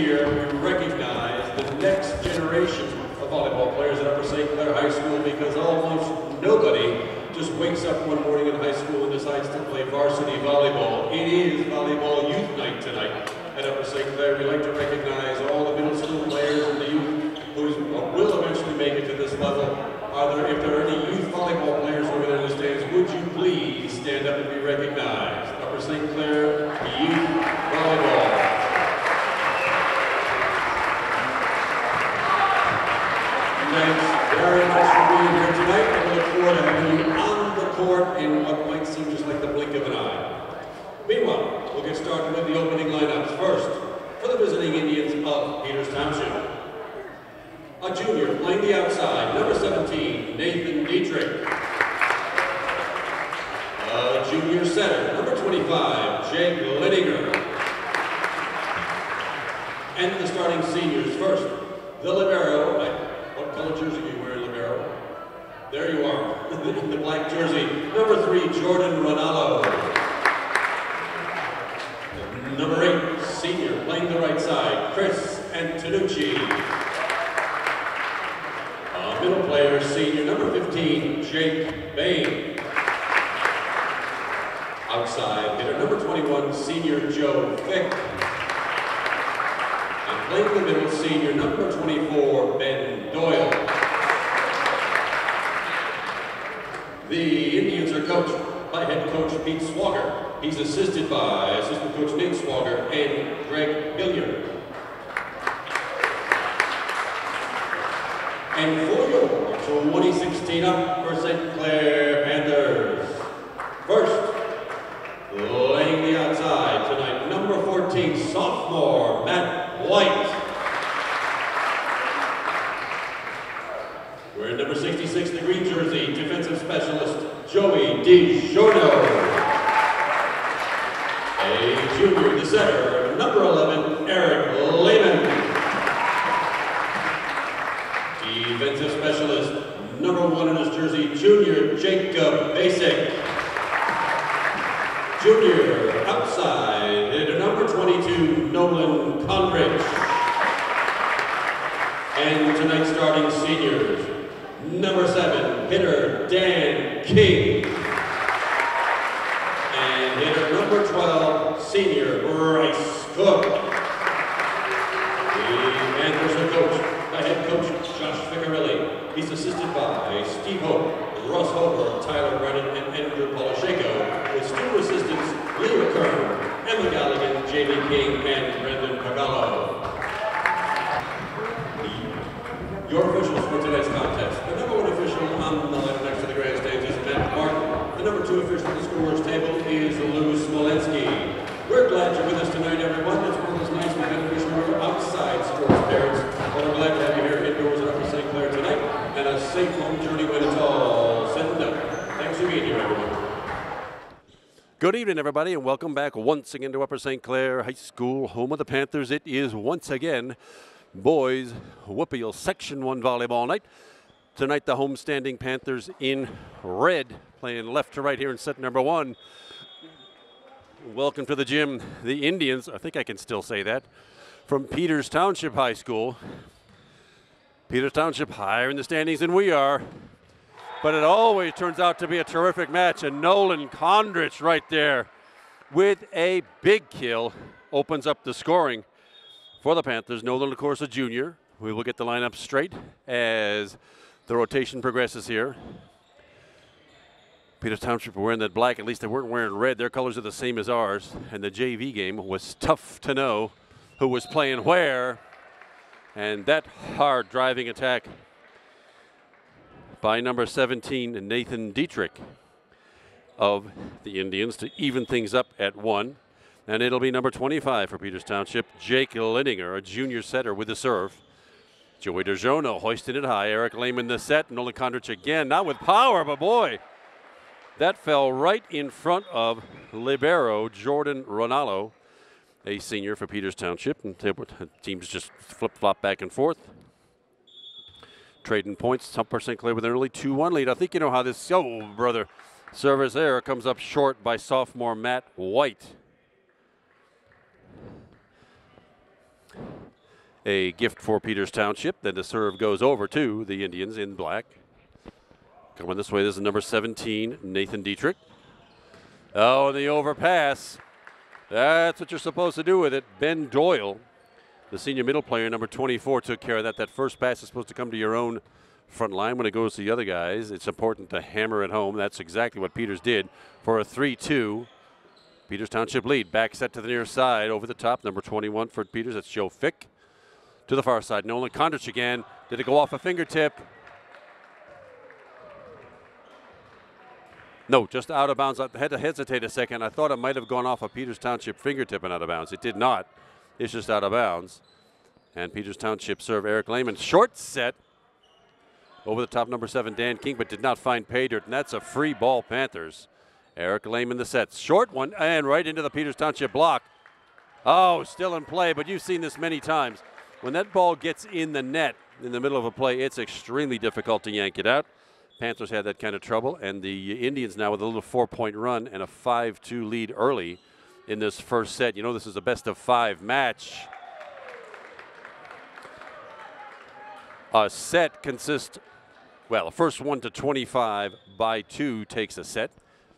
year, we recognize the next generation of volleyball players at Upper St. Clair High School, because almost nobody just wakes up one morning in high school and decides to play varsity volleyball. It is Volleyball Youth Night tonight at Upper St. Clair. We like to recognize all the middle school players and the youth who will eventually make it to this level. If there are any youth volleyball players over there in the stands, would you please stand up and be recognized? Upper St. Clair Youth Volleyball. Thanks very much for being here tonight, and we look forward to having you on the court in what might seem just like the blink of an eye. Meanwhile, we'll get started with the opening lineups. First, for the visiting Indians of Peters Township. A junior playing the outside, number 17, Nathan Dietrich. A junior setter, number 25, Jake Lininger. And the starting seniors. First, the libero. What color jersey are you wearing, libero? There you are, in the black jersey. Number 3, Jordan Ronaldo. Number 8, senior, playing the right side, Chris Antonucci. Middle player, senior, number 15, Jake Bain. Outside hitter, number 21, senior, Joe Fick. And playing the middle, senior, number 24, Ben Doyle. The Indians are coached by head coach Pete Swager. He's assisted by assistant coach Nate Swager and Greg Hilliard. And for your 2016 Upper St. Clair Panthers. First, laying the outside tonight, number 14, sophomore Matt White. Wearing number 66, the green jersey, defensive specialist Joey DiGiorno. A junior, the setter, number 11, Eric Lehman. Defensive specialist, number 1 in his jersey, junior Jacob Basic. Junior outside hitter, number 22, Nolan Conrich. And tonight's starting seniors, number 7, hitter Dan King. And hitter number 12, senior Bryce Cook. The Panthers are coached by head coach Josh Ficarelli. He's assisted by Steve Hope, Russ Hofer, Tyler Brennan, and Andrew Polisheko, with student assistants Leo Kern, Emma Galligan, Jamie King, and Brendan Pagallo. Your officials for tonight's contest. The number 1 official on the left next to the grandstands is Matt Martin. The number 2 official at the scorer's table is Lou Smolensky. We're glad you're with us tonight, everyone. It's one of those nights we've had officials who are outside sports parents, but we're glad to have you here indoors at Upper St. Clair tonight, and a safe home journey when it's all said and done. Thanks for being here, everyone. Good evening, everybody, and welcome back once again to Upper St. Clair High School, home of the Panthers. It is once again boys Whoopeel Section 1 volleyball night. Tonight, the homestanding Panthers in red, playing left to right here in set number 1. Welcome to the gym, the Indians, I think I can still say that, from Peters Township High School. Peters Township higher in the standings than we are, but it always turns out to be a terrific match, and Nolan Condrich right there with a big kill opens up the scoring for the Panthers. Nolan, of course, a junior. We will get the lineup straight as the rotation progresses here. Peters Township were wearing that black. At least they weren't wearing red. Their colors are the same as ours. And the JV game was tough to know who was playing where. And that hard driving attack by number 17, Nathan Dietrich of the Indians to even things up at 1. And it'll be number 25 for Peters Township, Jake Lininger, a junior setter with the serve. Joey DiGiorno hoisting it high. Eric Lehman the set. Nolan Condrich again, not with power, but boy, that fell right in front of libero Jordan Ronaldo, a senior for Peters Township. And teams just flip-flop back and forth. Trading points. Upper St. Clair with an early 2-1 lead. I think you know how this, oh, brother. Service there comes up short by sophomore Matt White. a gift for Peters Township. Then the serve goes over to the Indians in black. Coming this way, this is number 17, Nathan Dietrich. Oh, the overpass. That's what you're supposed to do with it. Ben Doyle, the senior middle player, number 24, took care of that. That first pass is supposed to come to your own front line. When it goes to the other guys, it's important to hammer it home. That's exactly what Peters did for a 3-2. Peters Township lead. Back set to the near side. Over the top, number 21 for Peters. That's Joe Fick. To the far side, Nolan Kondrich again. Did it go off a fingertip? No, just out of bounds. I had to hesitate a second. I thought it might have gone off a Peters Township fingertip and out of bounds. It did not. It's just out of bounds. And Peters Township serve Eric Lehman. Short set. Over the top, number 7, Dan King, but did not find pay dirt. And that's a free ball, Panthers. Eric Lehman the set. Short one and right into the Peters Township block. Oh, still in play, but you've seen this many times. When that ball gets in the net in the middle of a play, it's extremely difficult to yank it out. Panthers had that kind of trouble, and the Indians now with a little 4-point run and a 5-2 lead early in this first set. You know, this is a best-of-5 match. A set consists, well, a first 1 to 25 by 2 takes a set.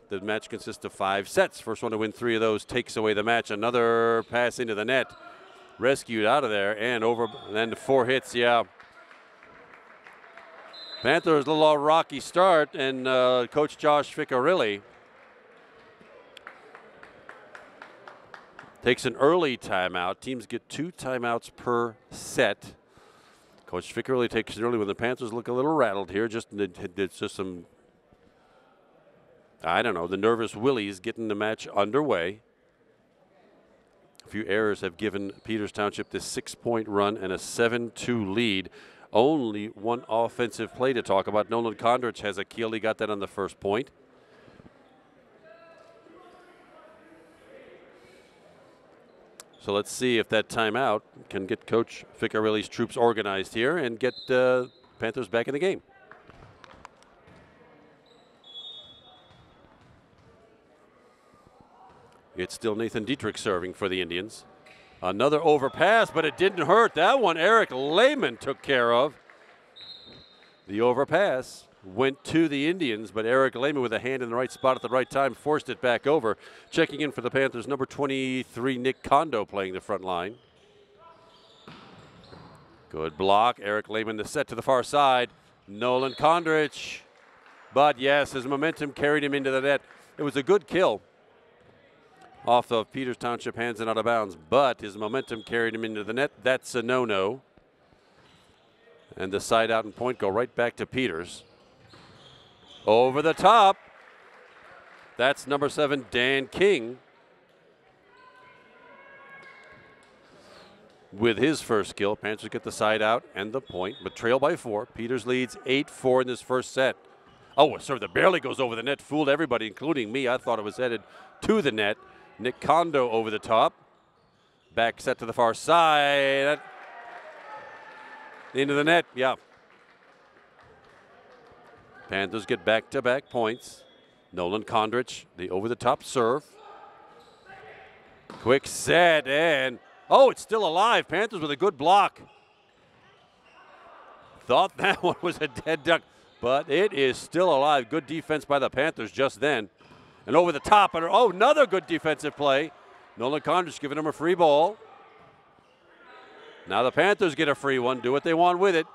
The match consists of 5 sets. First one to win 3 of those takes away the match. Another pass into the net, rescued out of there, and over, and then 4 hits, yeah. Panthers a little rocky start, and Coach Josh Ficcarelli takes an early timeout. Teams get 2 timeouts per set. Coach Ficcarelli takes it early when the Panthers look a little rattled here. It's just some, I don't know, the nervous willies getting the match underway. A few errors have given Peters Township this 6-point run and a 7-2 lead. Only one offensive play to talk about. Nolan Kondrich has a kill. He got that on the first point. So let's see if that timeout can get Coach Ficcarelli's troops organized here and get Panthers back in the game. It's still Nathan Dietrich serving for the Indians. Another overpass, but it didn't hurt. That one Eric Lehman took care of. The overpass went to the Indians, but Eric Lehman with a hand in the right spot at the right time forced it back over. Checking in for the Panthers, number 23, Nick Kondo, playing the front line. Good block. Eric Lehman the set to the far side. Nolan Kondrich. But yes, his momentum carried him into the net. It was a good kill off of Peters Township hands and out of bounds, but his momentum carried him into the net. That's a no-no. And the side out and point go right back to Peters. Over the top. That's number 7, Dan King, with his first kill. Panthers get the side out and the point, but trail by 4. Peters leads 8-4 in this first set. Oh, a serve that barely goes over the net. Fooled everybody, including me. I thought it was headed to the net. Nick Kondo over the top. Back set to the far side. Into the net, yeah. Panthers get back-to-back points. Nolan Kondrich, the over-the-top serve. Quick set, and oh, it's still alive. Panthers with a good block. Thought that one was a dead duck, but it is still alive. Good defense by the Panthers just then. And over the top, and oh, another good defensive play. Nolan Kondrich giving him a free ball. Now the Panthers get a free one. Do what they want with it.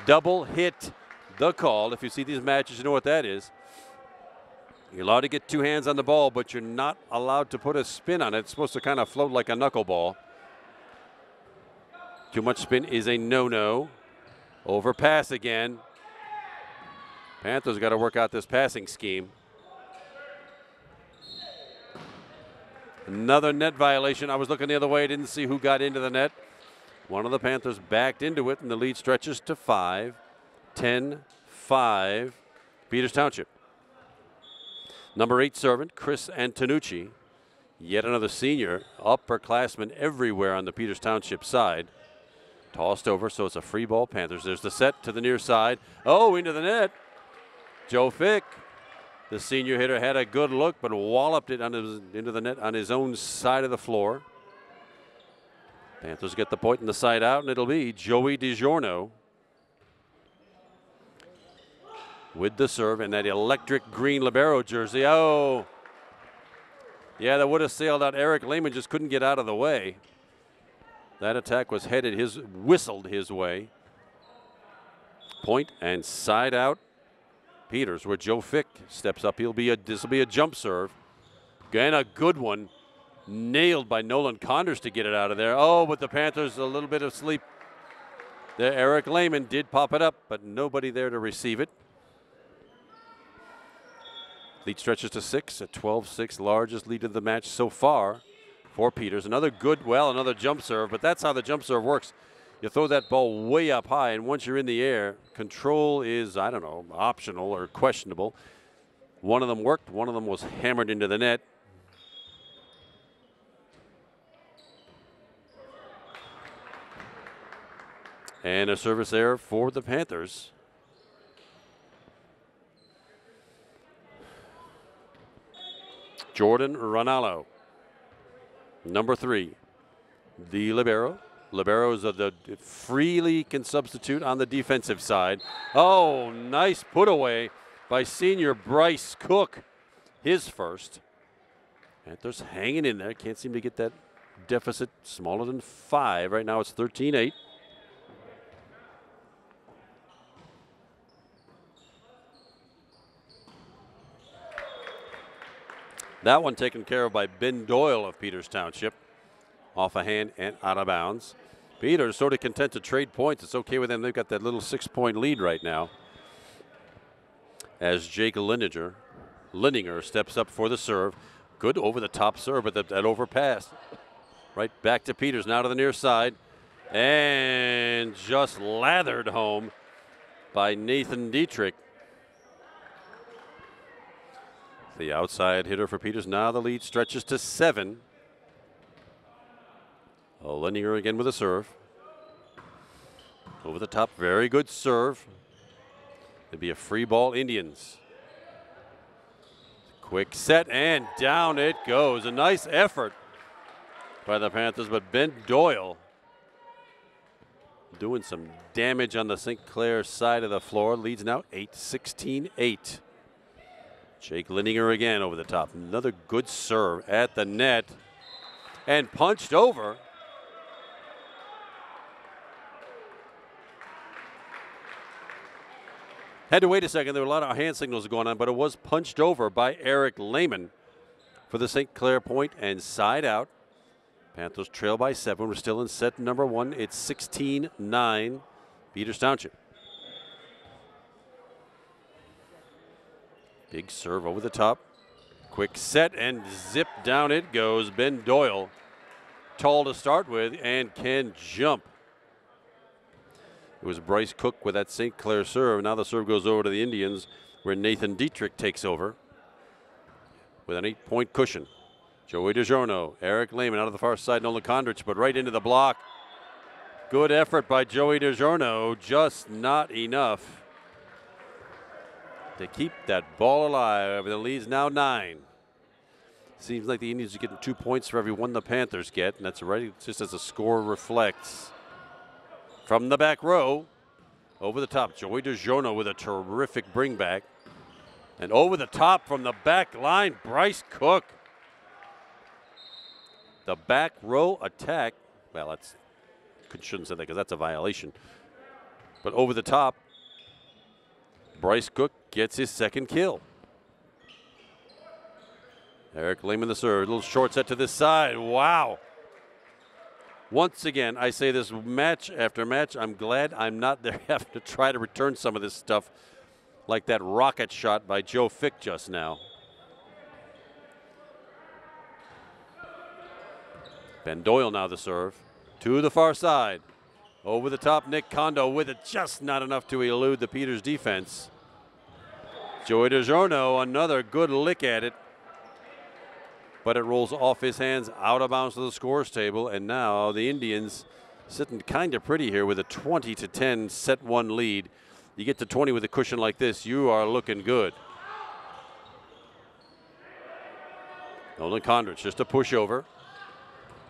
Double hit the call. If you see these matches, you know what that is. You're allowed to get 2 hands on the ball, but you're not allowed to put a spin on it. It's supposed to kind of float like a knuckleball. Too much spin is a no-no. Overpass again. Panthers got to work out this passing scheme. Another net violation. I was looking the other way. Didn't see who got into the net. One of the Panthers backed into it, and the lead stretches to 5. 10-5. Peters Township. Number 8 servant, Chris Antonucci. Yet another senior. Upperclassman everywhere on the Peters Township side. Tossed over, so it's a free ball, Panthers. There's the set to the near side. Oh, into the net. Joe Fick. The senior hitter had a good look, but walloped it into the net on his own side of the floor. Panthers get the point in the side out, and it'll be Joey DiGiorno with the serve and that electric green libero jersey. Oh, yeah, that would have sailed out. Eric Lehman just couldn't get out of the way. That attack was whistled his way. Point and side out. Peters, where Joe Fick steps up. This will be a jump serve. And a good one. Nailed by Nolan Condors to get it out of there. Oh, but the Panthers a little bit of sleep. There, Eric Lehman did pop it up, but nobody there to receive it. Lead stretches to 6 at 12-6, largest lead of the match so far for Peters. Another jump serve, but that's how the jump serve works. You throw that ball way up high, and once you're in the air, control is, I don't know, optional or questionable. One of them worked. One of them was hammered into the net. And a service error for the Panthers. Jordan Ranallo, number 3, the libero. Liberos freely can substitute on the defensive side. Oh, nice put away by senior Bryce Cook, his first. Panthers hanging in there. Can't seem to get that deficit smaller than 5. Right now it's 13-8. That one taken care of by Ben Doyle of Peters Township. Off a hand and out of bounds. Peters sort of content to trade points. It's okay with them. They've got that little 6-point lead right now. As Jake Linninger steps up for the serve. Good over the top serve, but that overpass. Right back to Peters, now to the near side. And just lathered home by Nathan Dietrich. The outside hitter for Peters. Now the lead stretches to 7. Linninger again with a serve. Over the top, very good serve. It'll be a free ball, Indians. Quick set, and down it goes. A nice effort by the Panthers, but Ben Doyle doing some damage on the St. Clair side of the floor. Leads now 8-16-8. Jake Linninger again over the top. Another good serve at the net. And punched over. Had to wait a second. There were a lot of hand signals going on, but it was punched over by Eric Lehman for the St. Clair point and side out. Panthers trail by 7. We're still in set number 1. It's 16-9, Peters Township. Big serve over the top. Quick set and zip down it goes. Ben Doyle, tall to start with and can jump. It was Bryce Cook with that St. Clair serve. Now the serve goes over to the Indians, where Nathan Dietrich takes over with an 8-point cushion. Joey DiGiorno, Eric Lehman out of the far side, Nolan Condrich, but right into the block. Good effort by Joey DiGiorno, just not enough to keep that ball alive. The lead's now 9. Seems like the Indians are getting 2 points for every one the Panthers get, and that's right just as the score reflects. From the back row, over the top, Joey DiGiorno with a terrific bring back. And over the top from the back line, Bryce Cook. The back row attack, well, that's, shouldn't say that because that's a violation. But over the top, Bryce Cook gets his second kill. Eric Lehman the serve, a little short set to this side, wow. Once again, I say this match after match, I'm glad I'm not there having to try to return some of this stuff like that rocket shot by Joe Fick just now. Ben Doyle now the serve. To the far side. Over the top, Nick Kondo with it, just not enough to elude the Peters defense. Joey DiGiorno, another good lick at it. But it rolls off his hands, out of bounds to the scores table, and now the Indians sitting kind of pretty here with a 20-10 set 1 lead. You get to 20 with a cushion like this, you are looking good. Nolan Condrich just a pushover.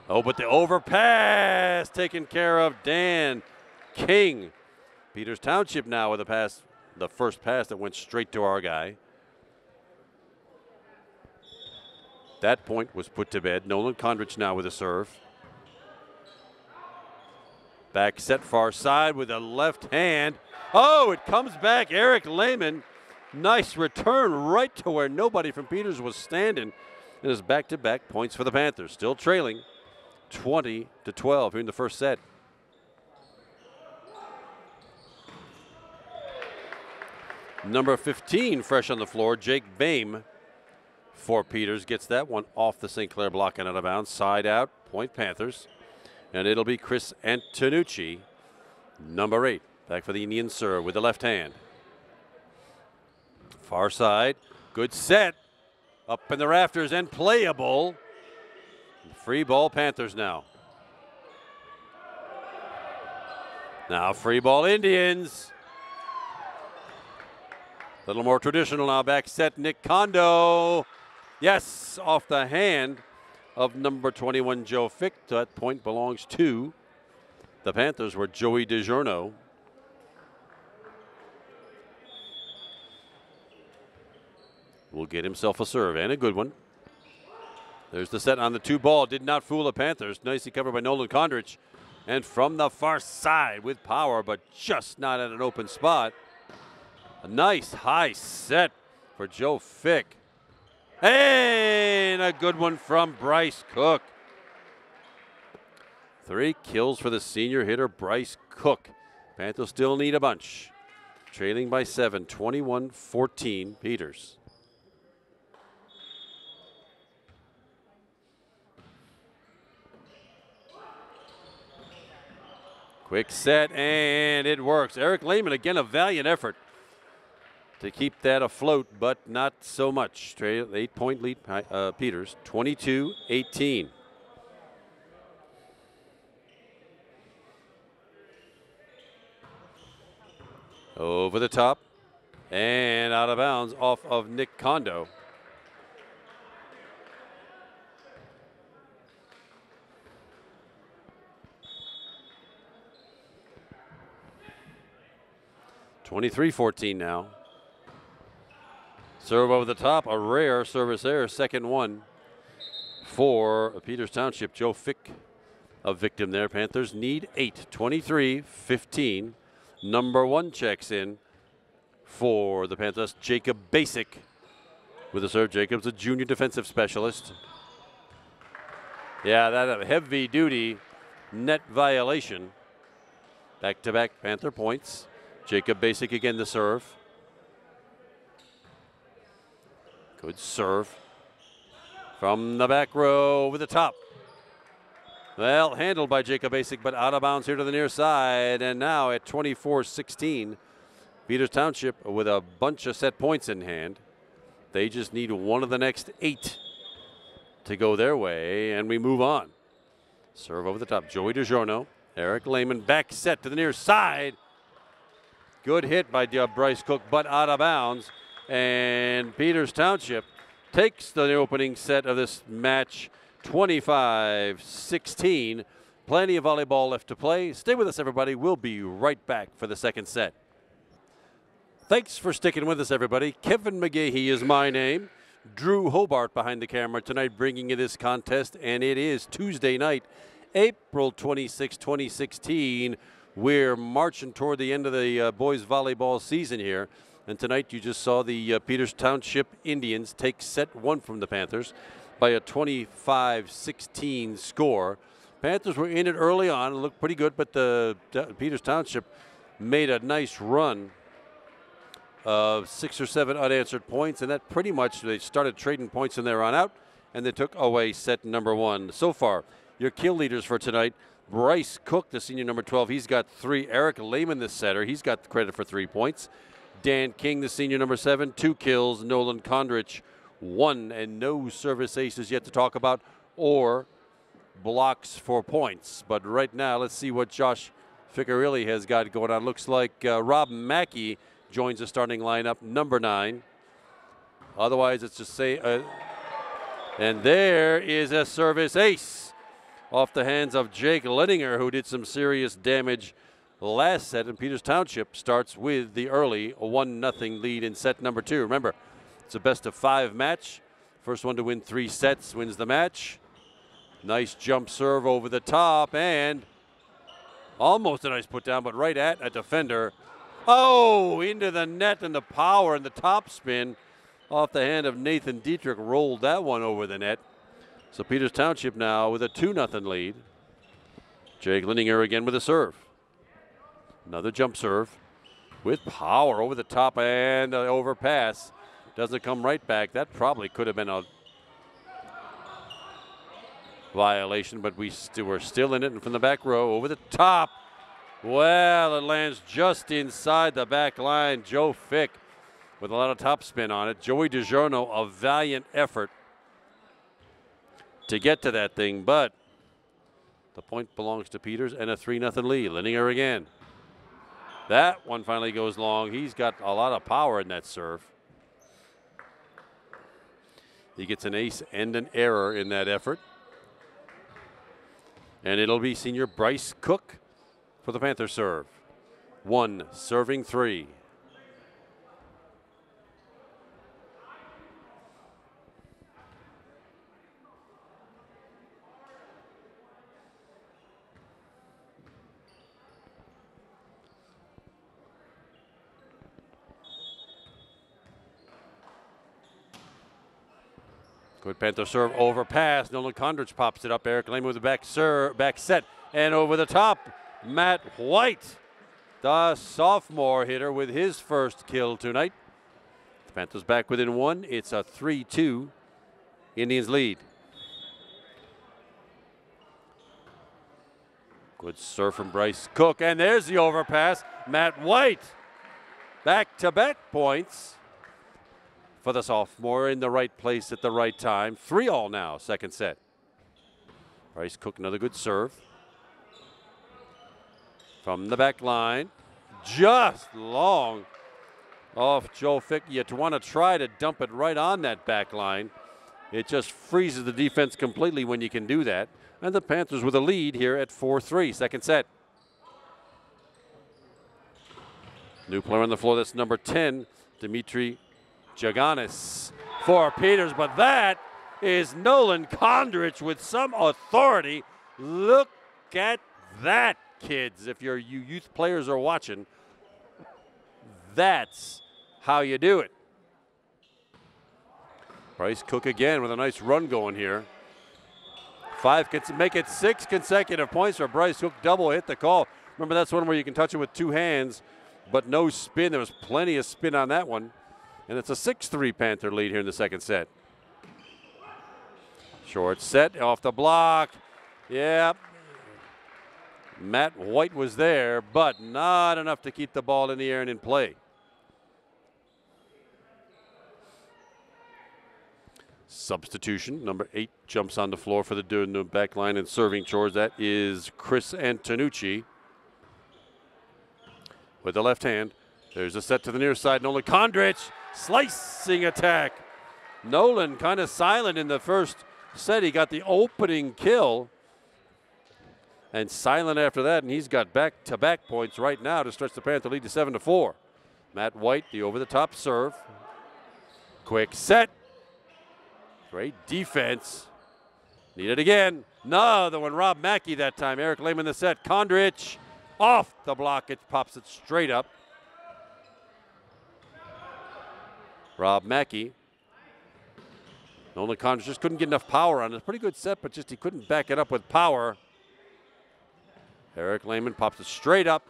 Oh, but the overpass taken care of. Dan King. Peters Township now with a pass, the first pass that went straight to our guy. That point was put to bed. Nolan Condrich now with a serve. Back set far side with a left hand. Oh, it comes back. Eric Lehman. Nice return right to where nobody from Peters was standing. It is back-to-back points for the Panthers. Still trailing 20-12 here in the first set. Number 15 fresh on the floor, Jake Boehm for Peters. Gets that one off the St. Clair block and out of bounds. Side out, point Panthers. And it'll be Chris Antonucci, number 8. Back for the Indian serve with the left hand. Far side, good set. Up in the rafters and playable. Free ball Panthers now. Now free ball Indians. A little more traditional now. Back set, Nick Kondo. Yes, off the hand of number 21, Joe Fick. That point belongs to the Panthers, where Joey DiGiorno. Will get himself a serve, and a good one. There's the set on the 2 ball. Did not fool the Panthers. Nicely covered by Nolan Condrich. And from the far side with power, but just not at an open spot. A nice high set for Joe Fick. And a good one from Bryce Cook. 3 kills for the senior hitter, Bryce Cook. Panthers still need a bunch. Trailing by 7, 21-14, Peters. Quick set, and it works. Eric Lehman, again, a valiant effort to keep that afloat, but not so much. 8-point lead, Peters, 22-18. Over the top and out of bounds off of Nick Kondo. (23-14) now. Serve over the top, a rare service error, second one for Peters Township. Joe Fick, a victim there. Panthers need 8, 23-15. Number 1 checks in for the Panthers, Jacob Basic with a serve. Jacob's a junior defensive specialist. Yeah, that a heavy duty net violation. Back-to-back Panther points. Jacob Basic again the serve. Good serve from the back row over the top. Well, handled by Jacob Basic, but out of bounds here to the near side. And now at 24-16, Peters Township with a bunch of set points in hand. They just need one of the next 8 to go their way, and we move on. Serve over the top, Joey DiGiorno. Eric Lehman back set to the near side. Good hit by Bryce Cook, but out of bounds. And Peters Township takes the opening set of this match, 25-16. Plenty of volleyball left to play. Stay with us, everybody. We'll be right back for the second set. Thanks for sticking with us, everybody. Kevin McGahey is my name. Drew Hobart behind the camera tonight, bringing you this contest. And it is Tuesday night, April 26, 2016. We're marching toward the end of the boys volleyball season here. And tonight you just saw the Peters Township Indians take set 1 from the Panthers by a 25-16 score. Panthers were in it early on. It looked pretty good, but the Peters Township made a nice run of 6 or 7 unanswered points, and that pretty much they started trading points from there on out, and they took away set number 1. So far, your kill leaders for tonight, Bryce Cook, the senior number 12, he's got 3. Eric Lehman, the setter, he's got the credit for 3 points. Dan King, the senior number 7, 2 kills. Nolan Condrich, 1, and no service aces yet to talk about or blocks for points. But right now, let's see what Josh Ficcarilli has got going on. Looks like Rob Mackey joins the starting lineup, number 9. Otherwise, it's just say And there is a service ace off the hands of Jake Lenninger, who did some serious damage last set. And Peters Township starts with the early 1-0 lead in set number 2. Remember, it's a best-of-5 match. First one to win 3 sets wins the match. Nice jump serve over the top, and almost a nice put down, but right at a defender. Oh, into the net, and the power and the top spin off the hand of Nathan Dietrich rolled that one over the net. So Peters Township now with a 2-0 lead. Jake Lenninger again with a serve. Another jump serve with power over the top and an overpass. Doesn't come right back. That probably could have been a violation, but we're still in it. And from the back row, over the top. Well, it lands just inside the back line. Joe Fick with a lot of topspin on it. Joey DiGiorno, a valiant effort to get to that thing, but the point belongs to Peters and a 3-0 lead. Lenninger again. That one finally goes long. He's got a lot of power in that serve. He gets an ace and an error in that effort. And it'll be senior Bryce Cook for the Panther serve. 1 serving 3. Good Panther serve overpass. Nolan Kondrich pops it up. Eric Lehman with the back set. And over the top, Matt White, the sophomore hitter with his first kill tonight. The Panthers back within 1. It's a 3-2 Indians lead. Good serve from Bryce Cook. And there's the overpass. Matt White, back-to-back points for the sophomore, in the right place at the right time. 3-all now, second set. Bryce Cook, another good serve. From the back line, just long off Joe Fick. You want to try to dump it right on that back line. It just freezes the defense completely when you can do that. And the Panthers with a lead here at 4-3, second set. New player on the floor, that's number 10, Dimitri Jaganis for Peters, but that is Nolan Kondrich with some authority. Look at that, kids. If you youth players are watching, that's how you do it. Bryce Cook again with a nice run going here. 5 can make it 6 consecutive points for Bryce Cook. Double hit the call. Remember, that's one where you can touch it with 2 hands, but no spin. There was plenty of spin on that one. And it's a 6-3 Panther lead here in the second set. Short set off the block. Yeah. Matt White was there, but not enough to keep the ball in the air and in play. Substitution. Number 8 jumps on the floor for the back line and serving chores. That is Chris Antonucci with the left hand. There's a set to the near side. Nolan Kondrich, slicing attack. Nolan kind of silent in the first set. He got the opening kill and silent after that, and he's got back-to-back points right now to stretch the Panther lead to 7-4. Matt White, the over-the-top serve. Quick set. Great defense. Need it again. Another one. Rob Mackey that time. Eric Lehman the set. Kondrich off the block. It pops it straight up. Rob Mackey. Nolan Kondrich just couldn't get enough power on it. Pretty good set, but just he couldn't back it up with power. Eric Lehman pops it straight up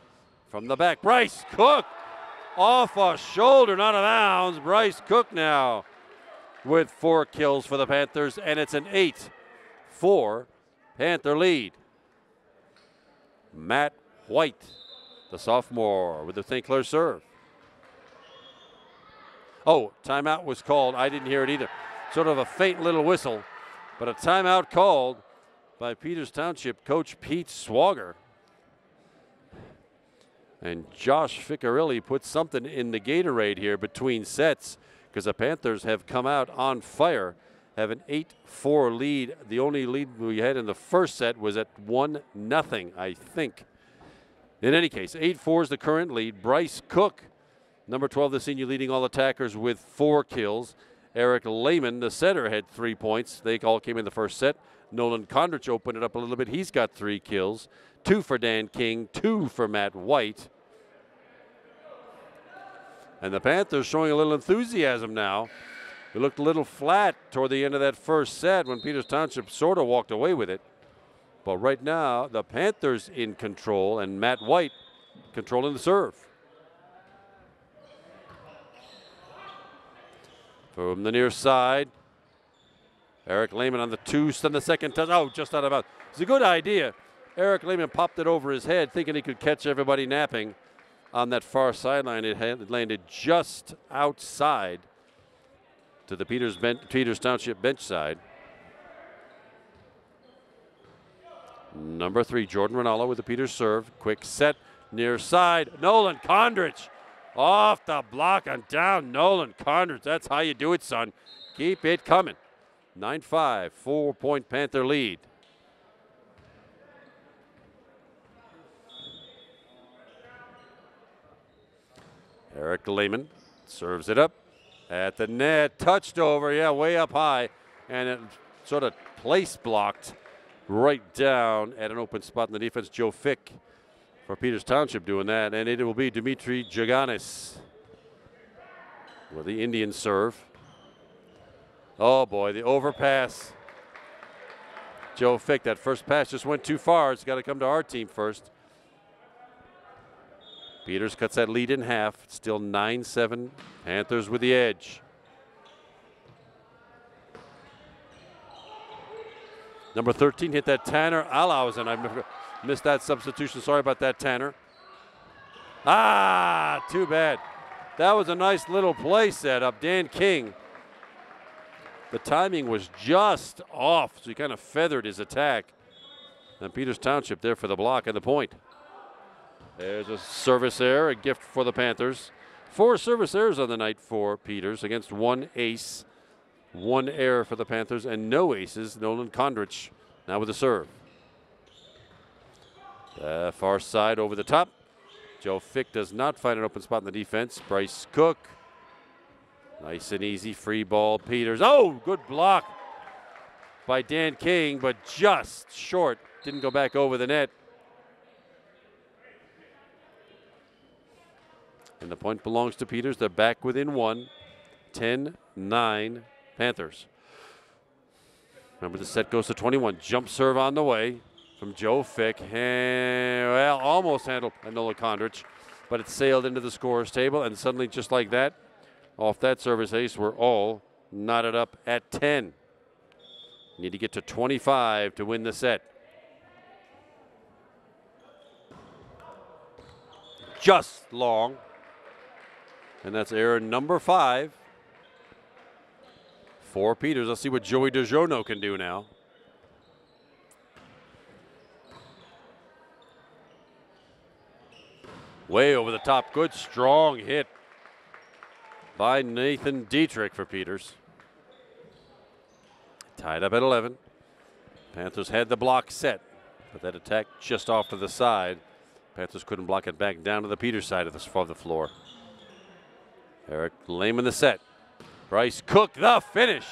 from the back. Bryce Cook off a shoulder, not out of bounds. Bryce Cook now with 4 kills for the Panthers, and it's an 8-4 Panther lead. Matt White, the sophomore, with the St. Clair serve. Oh, timeout was called. I didn't hear it either. Sort of a faint little whistle, but a timeout called by Peters Township coach Pete Swager. And Josh Ficcarelli put something in the Gatorade here between sets, because the Panthers have come out on fire, have an 8-4 lead. The only lead we had in the first set was at 1-0, I think. In any case, 8-4 is the current lead. Bryce Cook, number 12, the senior, leading all attackers with 4 kills. Eric Lehman, the setter, had 3 points. They all came in the first set. Nolan Condrich opened it up a little bit. He's got 3 kills. 2 for Dan King, 2 for Matt White. And the Panthers showing a little enthusiasm now. It looked a little flat toward the end of that first set when Peters Township sort of walked away with it. But right now, the Panthers in control, and Matt White controlling the serve. From the near side, Eric Lehman on the 2, on the second touch. Oh, just out of bounds. It's a good idea. Eric Lehman popped it over his head, thinking he could catch everybody napping on that far sideline. It landed just outside to the Peters Township bench side. Number 3, Jordan Rinaldo with the Peters serve. Quick set, near side. Nolan Condrich off the block and down. Nolan Condrich, that's how you do it, son. Keep it coming. 9-5, 4-point Panther lead. Eric Lehman serves it up at the net, touched over, yeah, way up high, and it sort of place blocked right down at an open spot in the defense. Joe Fick for Peters Township doing that, and it will be Dimitri Jaganis with the Indian serve. Oh boy, the overpass. Joe Fick, that first pass just went too far. It's got to come to our team first. Peters cuts that lead in half. Still 9-7. Panthers with the edge. Number 13 hit that Tanner Alhausen. I missed that substitution. Sorry about that, Tanner. Ah, too bad. That was a nice little play set up. Dan King. The timing was just off, so he kind of feathered his attack. And Peters Township there for the block and the point. There's a service error, a gift for the Panthers. 4 service errors on the night for Peters against 1 ace. 1 error for the Panthers and no aces. Nolan Condrich now with the serve. Far side over the top. Joe Fick does not find an open spot in the defense. Bryce Cook. Nice and easy free ball. Peters. Oh, good block by Dan King, but just short. Didn't go back over the net. And the point belongs to Peters. They're back within 1. 10-9 Panthers. Remember, the set goes to 21. Jump serve on the way from Joe Fick. And, well, almost handled by Nolan Condrich, but it sailed into the scorer's table, and suddenly, just like that, off that service ace, we're all knotted up at 10. Need to get to 25 to win the set. Just long. And that's error number 5 for Peters. Let's see what Joey DiGiorno can do now. Way over the top. Good, strong hit by Nathan Dietrich for Peters. Tied up at 11. Panthers had the block set, but that attack just off to the side. Panthers couldn't block it back down to the Peters side of the floor. Eric Lehman the set. Bryce Cook the finish.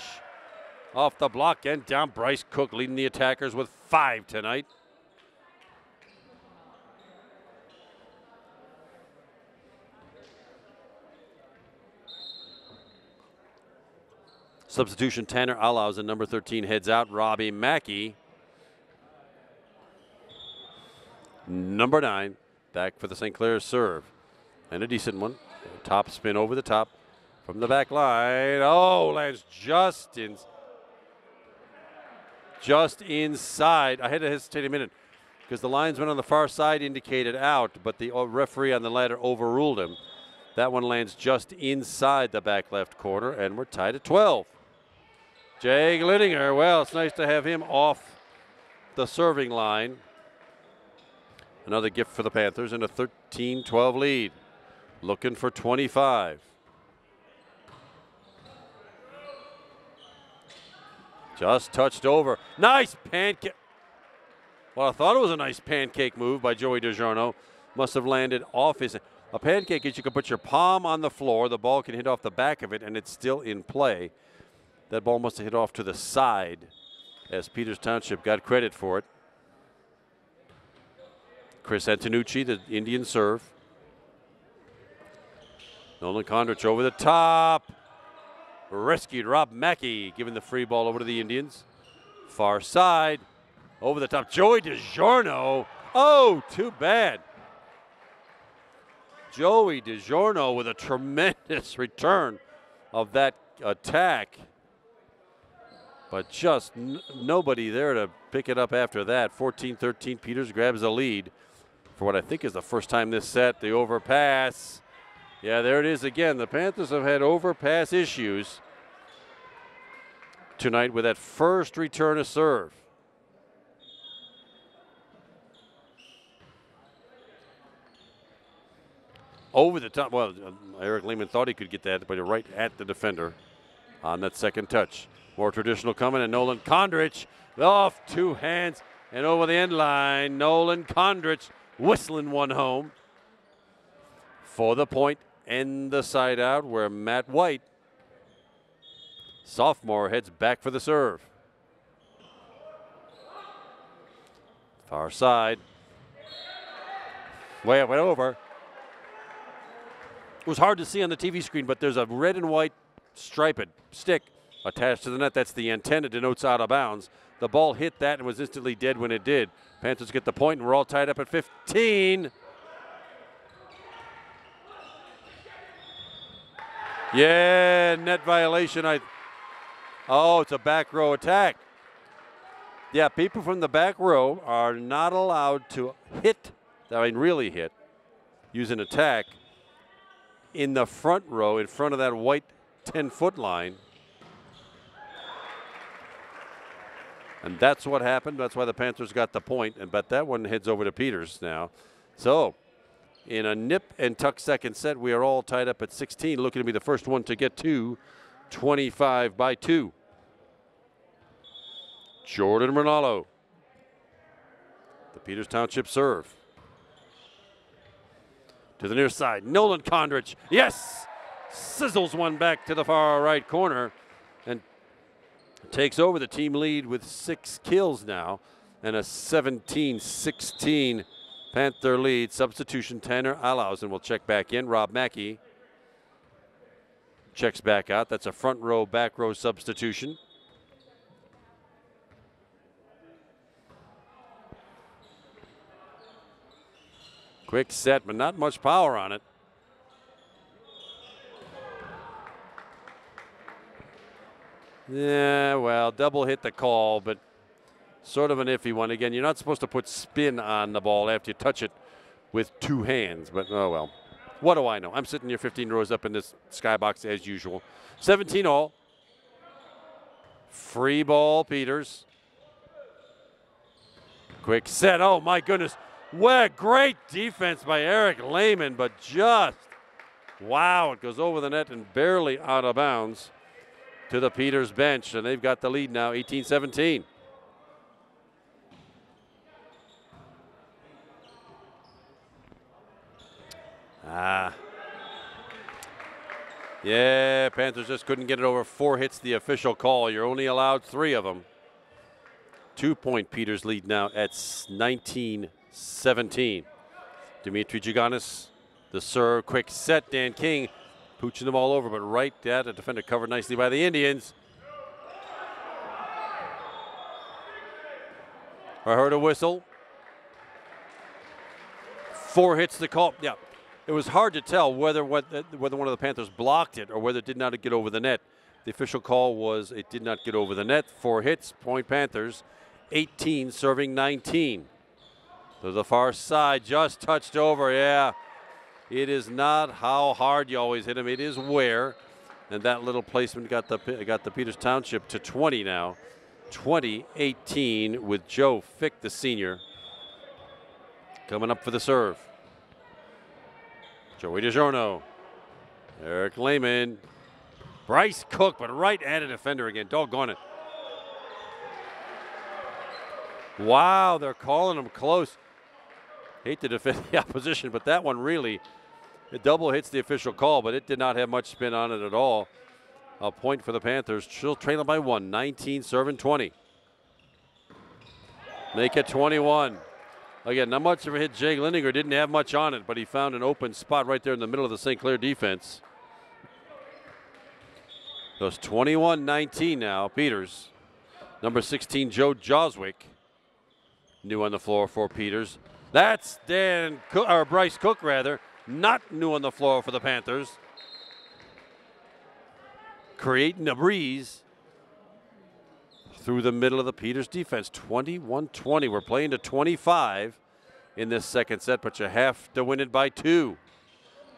Off the block and down. Bryce Cook leading the attackers with 5 tonight. Substitution, Tanner Alhausen, number 13, heads out. Robbie Mackey, number 9, back for the St. Clair serve. And a decent one. Top spin over the top from the back line. Oh, lands just inside. I had to hesitate a minute because the linesman on the far side indicated out, but the referee on the ladder overruled him. That one lands just inside the back left corner, and we're tied at 12. Jay Glittinger, well, it's nice to have him off the serving line. Another gift for the Panthers and a 13-12 lead. Looking for 25. Just touched over. Nice pancake. Well, I thought it was a nice pancake move by Joey DiGiorno. Must have landed off his. A pancake is you can put your palm on the floor. The ball can hit off the back of it, and it's still in play. That ball must have hit off to the side as Peters Township got credit for it. Chris Antonucci, the Indian serve. Nolan Kondrich over the top. Rescued Rob Mackey, giving the free ball over to the Indians. Far side. Over the top. Joey DiGiorno. Oh, too bad. Joey DiGiorno with a tremendous return of that attack. But just nobody there to pick it up after that. 14-13, Peters grabs the lead for what I think is the first time this set. The overpass. Yeah, there it is again. The Panthers have had overpass issues tonight with that first return of serve. Over the top. Well, Eric Lehman thought he could get that, but right at the defender on that second touch. More traditional coming, and Nolan Kondrich off two hands and over the end line. Nolan Kondrich whistling one home for the point and the side out where Matt White, sophomore, heads back for the serve. Far side. Way up and over. It was hard to see on the TV screen, but there's a red and white striped stick attached to the net. That's the antenna, denotes out of bounds. The ball hit that and was instantly dead when it did. Panthers get the point, and we're all tied up at 15. Yeah, net violation. Oh, it's a back row attack. Yeah, people from the back row are not allowed to hit, really hit, use an attack in the front row in front of that white 10-foot line. And that's what happened. That's why the Panthers got the point. But that one heads over to Peters now. So in a nip and tuck second set, we are all tied up at 16, looking to be the first one to get to 25-2. Jordan Ronaldo. The Peters Township serve. To the near side, Nolan Kondrich. Yes! Sizzles one back to the far right corner and takes over the team lead with 6 kills now and a 17-16 Panther lead. Substitution, Tanner Alhausen will check back in. Rob Mackey checks back out. That's a front row, back row substitution. Quick set, but not much power on it. Yeah, well, double hit the call, but sort of an iffy one. Again, you're not supposed to put spin on the ball after you touch it with 2 hands, but oh well. What do I know? I'm sitting here 15 rows up in this skybox as usual. 17 all. Free ball, Peters. Quick set. Oh, my goodness. What great defense by Eric Lehman, but just, wow, it goes over the net and barely out of bounds to the Peters bench, and they've got the lead now, 18-17. Yeah, Panthers just couldn't get it over. 4 hits the official call. You're only allowed 3 of them. 2-point Peters lead now at 19-17. Dimitri Gigonis, the serve, quick set. Dan King pooching them all over, but right at a defender covered nicely by the Indians. I heard a whistle. 4 hits the call. Yeah, it was hard to tell whether one of the Panthers blocked it or whether it did not get over the net. The official call was it did not get over the net. 4 hits, point Panthers. 18 serving 19. To the far side, just touched over. Yeah, it is not how hard you always hit him. It is where, and that little placement got the Peters Township to 20 now. 20-18 with Joe Fick, the senior, coming up for the serve. Joey DiGiorno, Eric Lehman, Bryce Cook, but right at a defender again. Doggone it. Wow, they're calling them close. Hate to defend the opposition, but that one really, it double hits the official call, but it did not have much spin on it at all. A point for the Panthers. Still trailing by 1, 19 serving 20. Make it 21. Again, not much of a hit. Jake Lindinger didn't have much on it, but he found an open spot right there in the middle of the St. Clair defense. So it's 21-19 now. Peters. Number 16, Joe Joswick. New on the floor for Peters. That's Bryce Cook, rather. Not new on the floor for the Panthers. Creating a breeze through the middle of the Peters defense. 21-20. We're playing to 25 in this second set, but you have to win it by 2.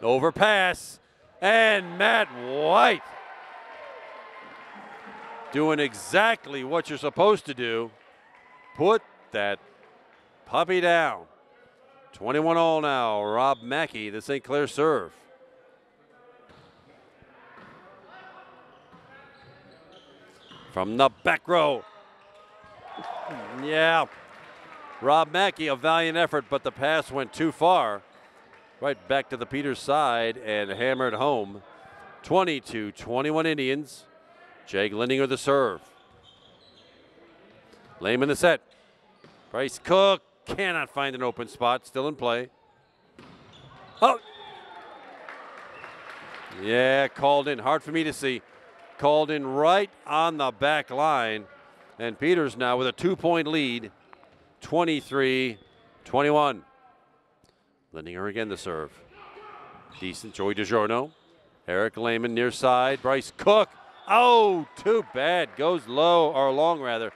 Overpass. And Matt White doing exactly what you're supposed to do. Put that puppy down. 21-all now. Rob Mackey, the St. Clair serve. From the back row. Yeah. Rob Mackey, a valiant effort, but the pass went too far. Right back to the Peters side and hammered home. 22-21 Indians. Jake Lindinger the serve. Lame in the set. Bryce Cook cannot find an open spot. Still in play. Oh. Yeah, called in. Hard for me to see. Called in right on the back line. And Peters now with a 2-point lead. 23-21. Lindinger again the serve. Decent. Joey DiGiorno. Eric Lehman near side. Bryce Cook. Oh, too bad. Goes low, or long rather.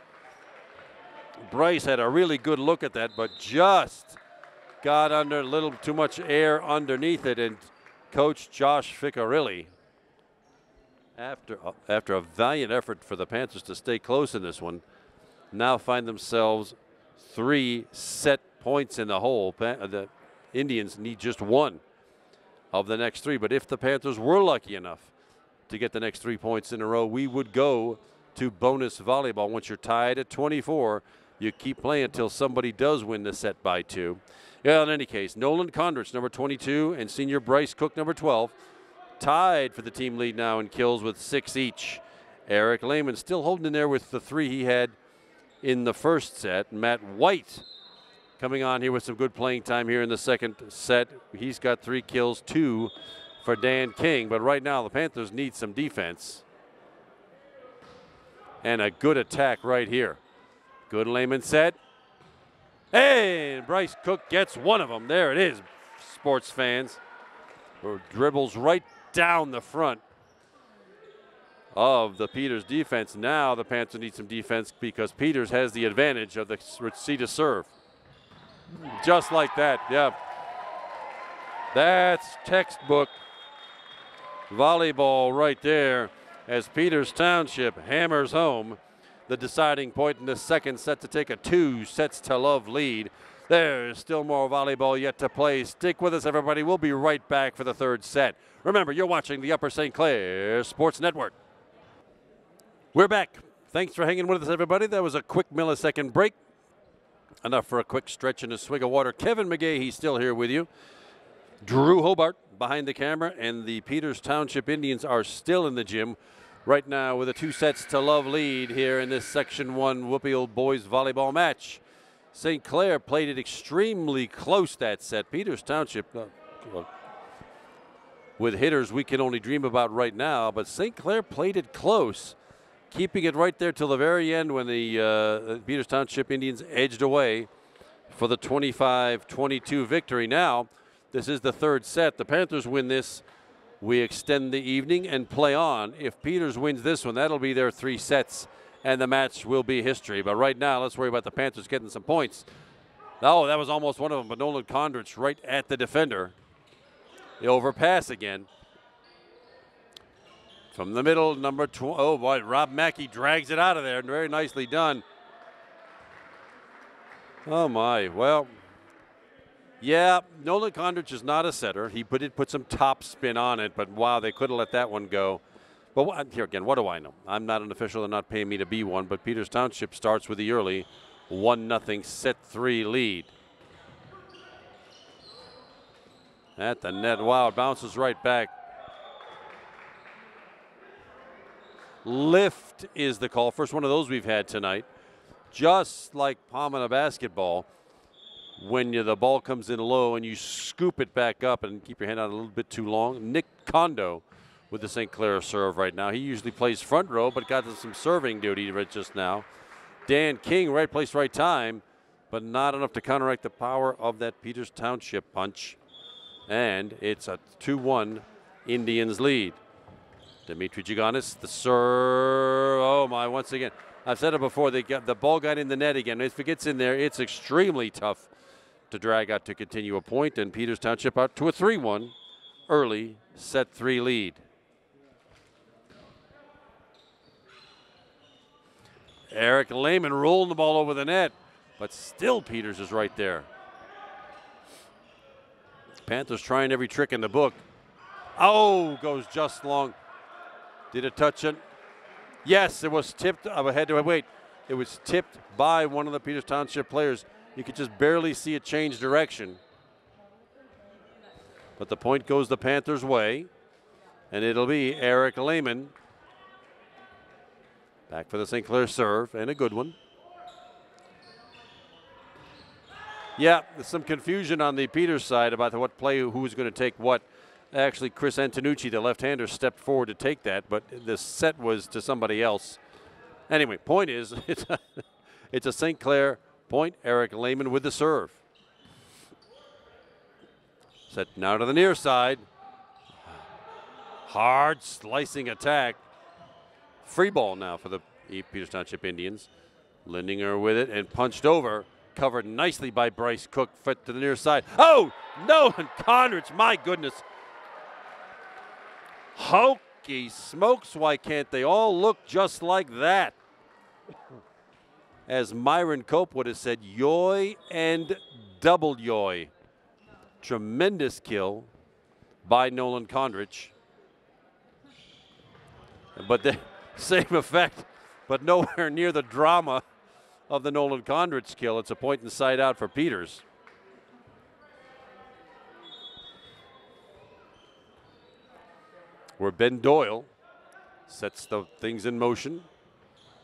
Bryce had a really good look at that, but just got under a little too much air underneath it. And Coach Josh Ficcarilli, after a valiant effort for the Panthers to stay close in this one, now find themselves 3 set points in the hole. The Indians need just 1 of the next 3. But if the Panthers were lucky enough to get the next 3 points in a row, we would go to bonus volleyball. Once you're tied at 24, you keep playing until somebody does win the set by 2. Yeah, in any case, Nolan Condrich, number 22, and senior Bryce Cook, number 12, tied for the team lead now in kills with 6 each. Eric Lehman still holding in there with the 3 he had in the first set. Matt White coming on here with some good playing time here in the second set. He's got 3 kills, 2 for Dan King. But right now the Panthers need some defense. And a good attack right here. Good Lehman set. And Bryce Cook gets one of them. There it is, sports fans. Dribbles right down the front of the Peters defense. Now the Panthers need some defense because Peters has the advantage of the receipt to serve. Just like that, yeah. That's textbook volleyball right there as Peters Township hammers home the deciding point in the second set to take a 2-sets-to-love lead. There's still more volleyball yet to play. Stick with us, everybody. We'll be right back for the third set. Remember, you're watching the Upper St. Clair Sports Network. We're back. Thanks for hanging with us, everybody. That was a quick millisecond break. Enough for a quick stretch and a swig of water. Kevin McGay, he's still here with you. Drew Hobart behind the camera, and the Peters Township Indians are still in the gym right now with a 2-sets-to-love lead here in this Section 1 Whoopie Old Boys volleyball match. St. Clair played it extremely close that set. Peters Township, with hitters we can only dream about right now, but St. Clair played it close, keeping it right there till the very end when the Peters Township Indians edged away for the 25-22 victory. Now, this is the third set. The Panthers win this, we extend the evening and play on. If Peters wins this one, that'll be their 3 sets, and the match will be history. But right now, let's worry about the Panthers getting some points. Oh, that was almost one of them, but Nolan Condrich right at the defender. The overpass again. From the middle, number 12. Oh, boy, Rob Mackey drags it out of there. Very nicely done. Oh, my. Well, yeah, Nolan Condrich is not a setter. He did put some top spin on it, but wow, they could have let that one go. But here again, what do I know? I'm not an official. They're not paying me to be one, but Peters Township starts with the early 1-0 set 3 lead. At the net, wow, it bounces right back. Lift is the call. First one of those we've had tonight. Just like palm in a basketball, when the ball comes in low and you scoop it back up and keep your hand out a little bit too long. Nick Kondo with the St. Clair serve right now. He usually plays front row, but got some serving duty right just now. Dan King, right place, right time, but not enough to counteract the power of that Peters Township punch. And it's a 2-1 Indians lead. Dimitri Gigonis, the serve. Oh my, once again. I've said it before, the ball got in the net again. If it gets in there, it's extremely tough to drag out to continue a point, and Peters Township out to a 3-1 early set 3 lead. Eric Lehman rolling the ball over the net, but still Peters is right there. Panthers trying every trick in the book. Oh, goes just long. Did it touch it? Yes, it was tipped. I had to wait. It was tipped by one of the Peters Township players. You could just barely see it change direction. But the point goes the Panthers' way, and it'll be Eric Lehman. Back for the St. Clair serve, and a good one. Yeah, there's some confusion on the Peters side about what play, who was going to take what. Actually, Chris Antonucci, the left-hander, stepped forward to take that, but the set was to somebody else. Anyway, point is, it's a St. Clair point. Eric Lehman with the serve. Set now to the near side. Hard slicing attack. Free ball now for the Peters Township Indians. Lindinger with it and punched over. Covered nicely by Bryce Cook. Foot to the near side. Oh, no, and Conrich, my goodness. Hokey smokes, why can't they all look just like that? As Myron Cope would have said, yoy and double yoy. Tremendous kill by Nolan Conrich. But the same effect, but nowhere near the drama of the Nolan Conrich kill. It's a point inside out for Peters. Where Ben Doyle sets the things in motion.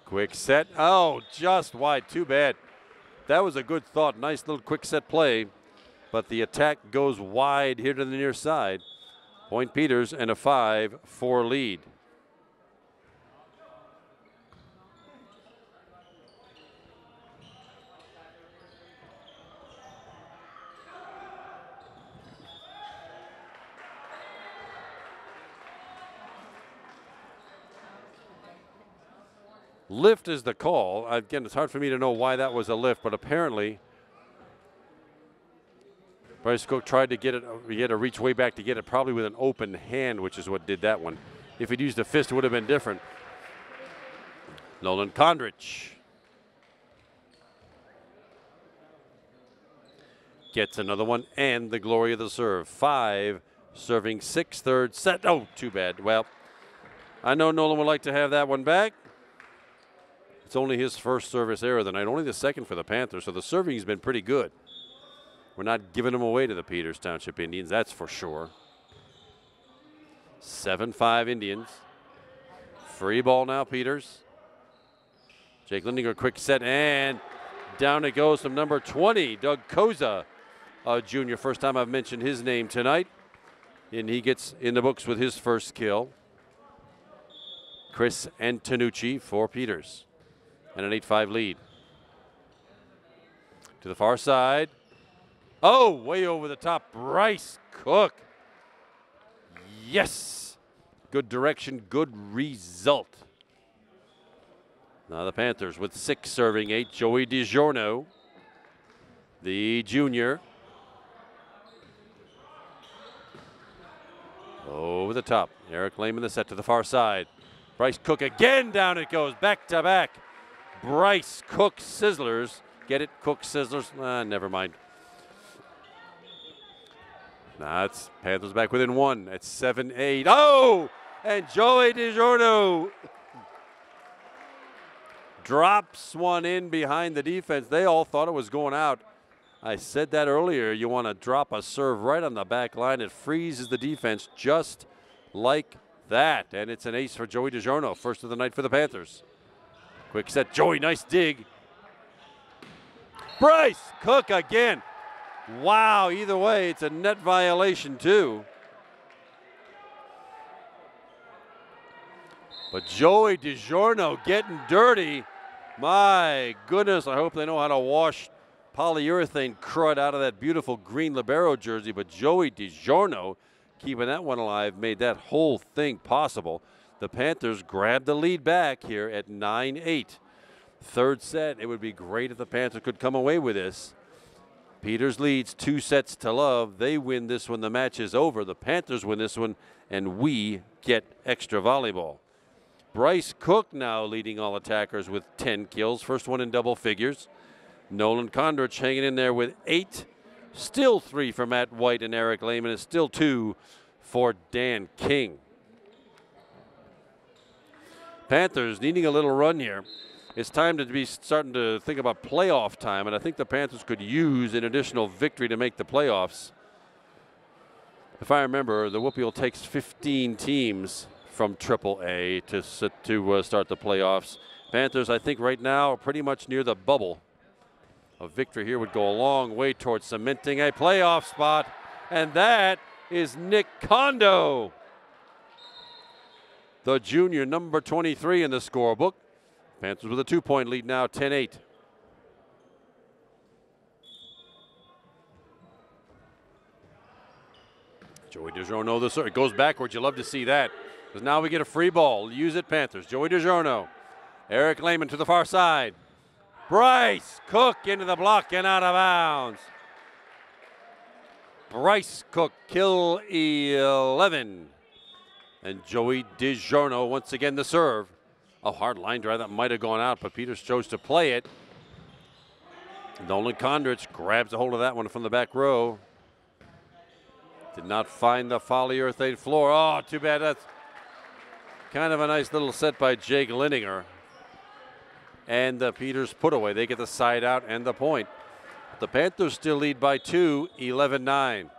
Quick set. Oh, just wide. Too bad. That was a good thought. Nice little quick set play. But the attack goes wide here to the near side. Point Peters and a 5-4 lead. Lift is the call. Again, it's hard for me to know why that was a lift, but apparently Bryce Cook tried to get it. He had to reach way back to get it, probably with an open hand, which is what did that one. If he'd used a fist, it would have been different. Nolan Conrich gets another one, and the glory of the serve. 5 serving 6 third set. Oh, too bad. Well, I know Nolan would like to have that one back. It's only his first service error of the night, only the second for the Panthers, so the serving has been pretty good. We're not giving them away to the Peters Township Indians, that's for sure. 7-5 Indians. Free ball now, Peters. Jake Lindinger, quick set, and down it goes from number 20, Doug Koza, junior. First time I've mentioned his name tonight, and he gets in the books with his first kill. Chris Antonucci for Peters. And an 8-5 lead. To the far side. Oh, way over the top. Bryce Cook. Yes. Good direction, good result. Now the Panthers with 6 serving 8. Joey DiGiorno, the junior. Over the top. Eric Lehman the set to the far side. Bryce Cook again, down it goes, back to back. Bryce Cook Sizzlers. Get it, Cook Sizzlers? Never mind. Nah, it's Panthers back within 1 at 7-8. Oh, and Joey DiGiorno drops one in behind the defense. They all thought it was going out. I said that earlier. You want to drop a serve right on the back line. It freezes the defense just like that. And it's an ace for Joey DiGiorno, first of the night for the Panthers. Quick set, Joey, nice dig. Bryce Cook again. Wow, either way, it's a net violation too. But Joey DiGiorno getting dirty. My goodness, I hope they know how to wash polyurethane crud out of that beautiful green libero jersey. But Joey DiGiorno keeping that one alive made that whole thing possible. The Panthers grabbed the lead back here at 9-8. Third set, it would be great if the Panthers could come away with this. Peters leads 2-0. They win this one, the match is over. The Panthers win this one, and we get extra volleyball. Bryce Cook now leading all attackers with 10 kills. First one in double figures. Nolan Kondrich hanging in there with 8. Still 3 for Matt White and Eric Lehman. It's still 2 for Dan King. Panthers needing a little run here. It's time to be starting to think about playoff time, and I think the Panthers could use an additional victory to make the playoffs. If I remember, the Whoopial takes 15 teams from AAA to start the playoffs. Panthers, I think right now, are pretty much near the bubble. A victory here would go a long way towards cementing a playoff spot, and that is Nick Kondo, the junior number 23 in the scorebook. Panthers with a 2-point lead now, 10-8. Joey DiGiorno, the serve. It goes backwards. You love to see that. Because now we get a free ball. Use it, Panthers. Joey DiGiorno. Eric Lehman to the far side. Bryce Cook into the block and out of bounds. Bryce Cook, kill 11. And Joey DiGiorno once again the serve. A hard line drive that might have gone out, but Peters chose to play it. Nolan Kondrich grabs a hold of that one from the back row. Did not find the polyurethane floor. Oh, too bad. That's kind of a nice little set by Jake Linninger. And the Peters put away. They get the side out and the point. The Panthers still lead by 2, 11-9.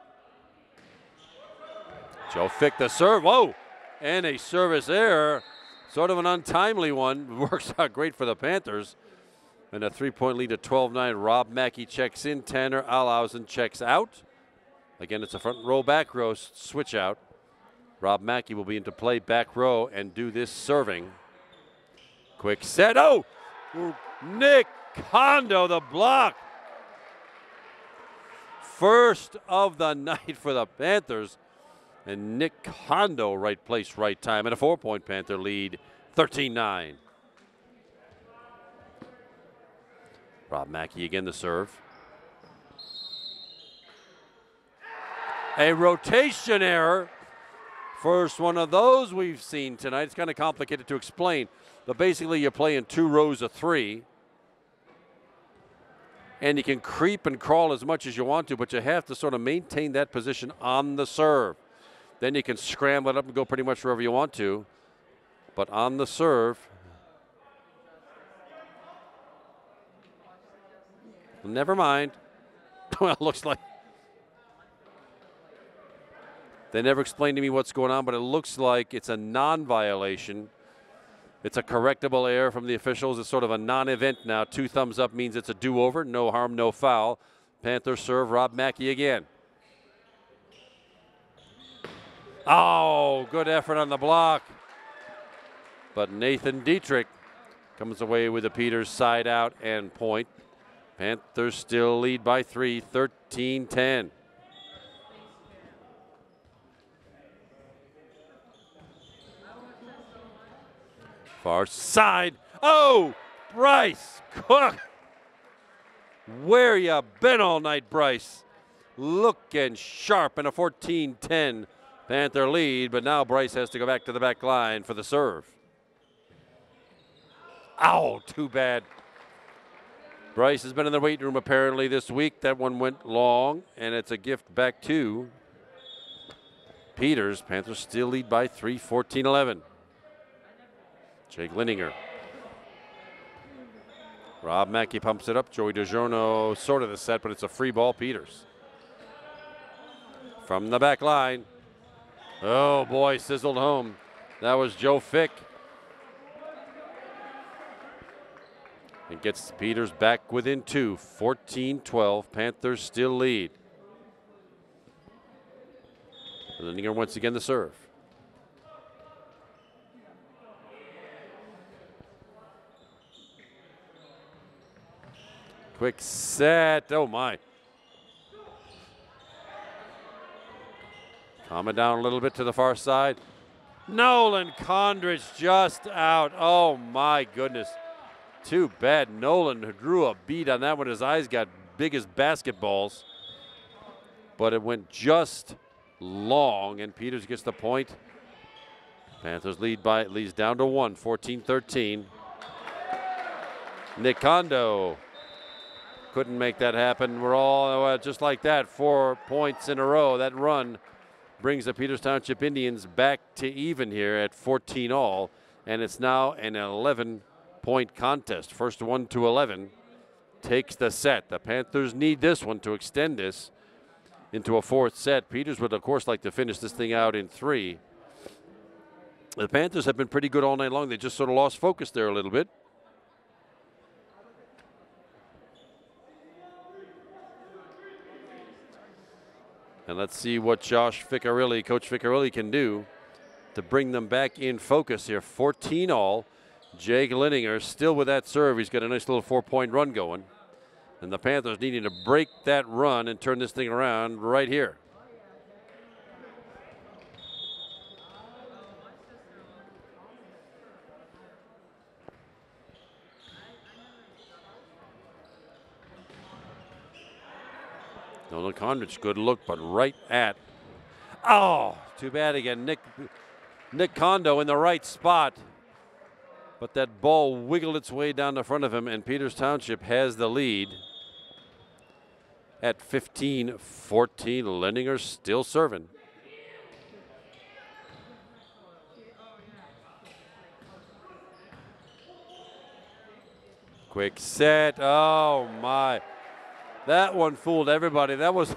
Joe Fick the serve. Whoa! And a service error. Sort of an untimely one. Works out great for the Panthers. And a 3-point lead at 12-9. Rob Mackey checks in. Tanner Alhausen checks out. Again, it's a front row, back row switch out. Rob Mackey will be into play back row and do this serving. Quick set. Oh! Nick Kondo, the block. First of the night for the Panthers. And Nick Kondo, right place, right time. And a 4-point Panther lead, 13-9. Rob Mackey again the serve. A rotation error. First one of those we've seen tonight. It's kind of complicated to explain. But basically you play in 2 rows of 3. And you can creep and crawl as much as you want to, but you have to sort of maintain that position on the serve. Then you can scramble it up and go pretty much wherever you want to. But on the serve, never mind. Well, it looks like they never explained to me what's going on, but it looks like it's a non-violation. It's a correctable error from the officials. It's sort of a non-event now. 2 thumbs up means it's a do-over. No harm, no foul. Panthers serve Rob Mackey again. Oh, good effort on the block. But Nathan Dietrich comes away with the Peters side out and point. Panthers still lead by 3, 13-10. Far side. Oh, Bryce Cook. Where you been all night, Bryce? Looking sharp in a 14-10 Panther lead, but now Bryce has to go back to the back line for the serve. Ow, too bad. Bryce has been in the weight room apparently this week. That one went long, and it's a gift back to Peters. Panthers still lead by 3, 14-11. Jake Linninger. Rob Mackey pumps it up. Joey DiGiorno sort of the set, but it's a free ball, Peters. From the back line. Oh boy, sizzled home. That was Joe Fick. It gets Peters back within 2, 14-12. Panthers still lead. Lindinger once again the serve. Quick set. Oh my. Calm it down a little bit to the far side. Nolan Condrich just out. Oh my goodness. Too bad Nolan drew a beat on that one. His eyes got big as basketballs. But it went just long, and Peters gets the point. Panthers leads down to 1, 14-13. Nick Kondo couldn't make that happen. We're all just like that, 4 points in a row. That run brings the Peters Township Indians back to even here at 14 all, and it's now an 11-point contest. First one to 11 takes the set. The Panthers need this one to extend this into a 4th set. Peters would, of course, like to finish this thing out in 3. The Panthers have been pretty good all night long. They just sort of lost focus there a little bit. And let's see what Coach Ficcarelli can do to bring them back in focus here. 14 all. Jake Lindinger still with that serve. He's got a nice little 4-point run going. And the Panthers needing to break that run and turn this thing around right here. Nolan Condrich, good look, but right at. Oh, too bad again. Nick Kondo in the right spot. But that ball wiggled its way down the front of him, and Peters Township has the lead at 15-14. Lindinger still serving. Quick set. Oh my. That one fooled everybody. That was